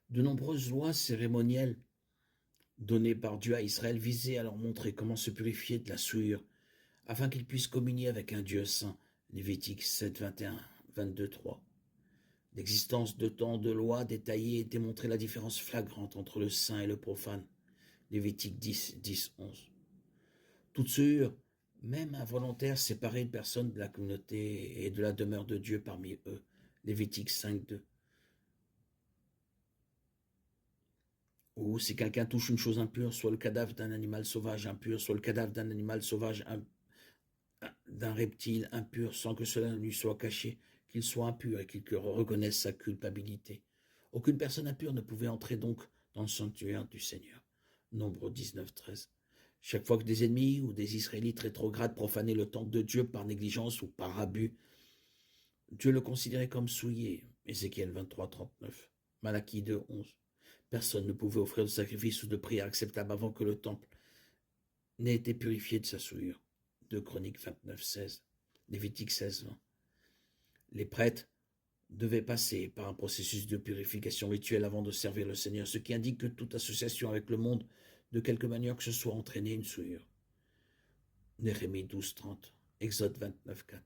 De nombreuses lois cérémonielles données par Dieu à Israël visaient à leur montrer comment se purifier de la souillure, afin qu'ils puissent communier avec un Dieu saint. Lévitique 7, 21, 22, 3. L'existence de tant de lois détaillées démontrait la différence flagrante entre le saint et le profane. Lévitique 10, 10, 11. Toute souillure, même involontaire, séparait une personne de la communauté et de la demeure de Dieu parmi eux. Lévitique 5, 2. Ou si quelqu'un touche une chose impure, soit le cadavre d'un animal sauvage impur, soit le cadavre d'un animal sauvage d'un reptile impur, sans que cela ne lui soit caché, qu'il soit impur et qu'il reconnaisse sa culpabilité. Aucune personne impure ne pouvait entrer donc dans le sanctuaire du Seigneur. Nombre 19, 13. Chaque fois que des ennemis ou des Israélites rétrogrades profanaient le temple de Dieu par négligence ou par abus, Dieu le considérait comme souillé. Ézéchiel 23, 39. Malachie 2, 11. Personne ne pouvait offrir de sacrifice ou de prière acceptable avant que le temple n'ait été purifié de sa souillure. 2 Chroniques 29, 16. Lévitique 16, 20. Les prêtres devaient passer par un processus de purification rituelle avant de servir le Seigneur, ce qui indique que toute association avec le monde, de quelque manière que ce soit, entraînait une souillure. Néhémie 12, 30. Exode 29, 4.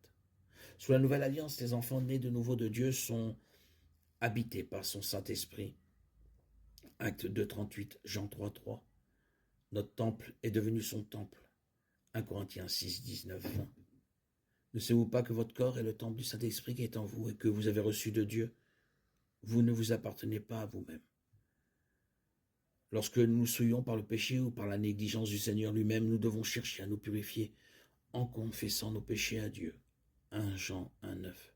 Sous la nouvelle alliance, les enfants nés de nouveau de Dieu sont habités par son Saint-Esprit. Acte 2, 38, Jean 3, 3. Notre temple est devenu son temple. 1 Corinthiens 6, 19, 20. Ne savez-vous pas que votre corps est le temple du Saint-Esprit qui est en vous et que vous avez reçu de Dieu? Vous ne vous appartenez pas à vous-même. Lorsque nous nous souillons par le péché ou par la négligence du Seigneur lui-même, nous devons chercher à nous purifier en confessant nos péchés à Dieu. 1 Jean 1, 9.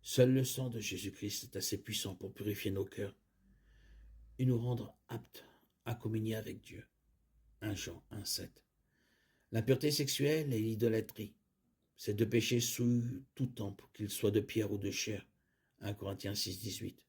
Seul le sang de Jésus-Christ est assez puissant pour purifier nos cœurs et nous rendre aptes à communier avec Dieu. 1 Jean 1, 7. L'impureté sexuelle et l'idolâtrie, ces deux péchés souillent tout temple, qu'il soit de pierre ou de chair. 1 Corinthiens 6, 18.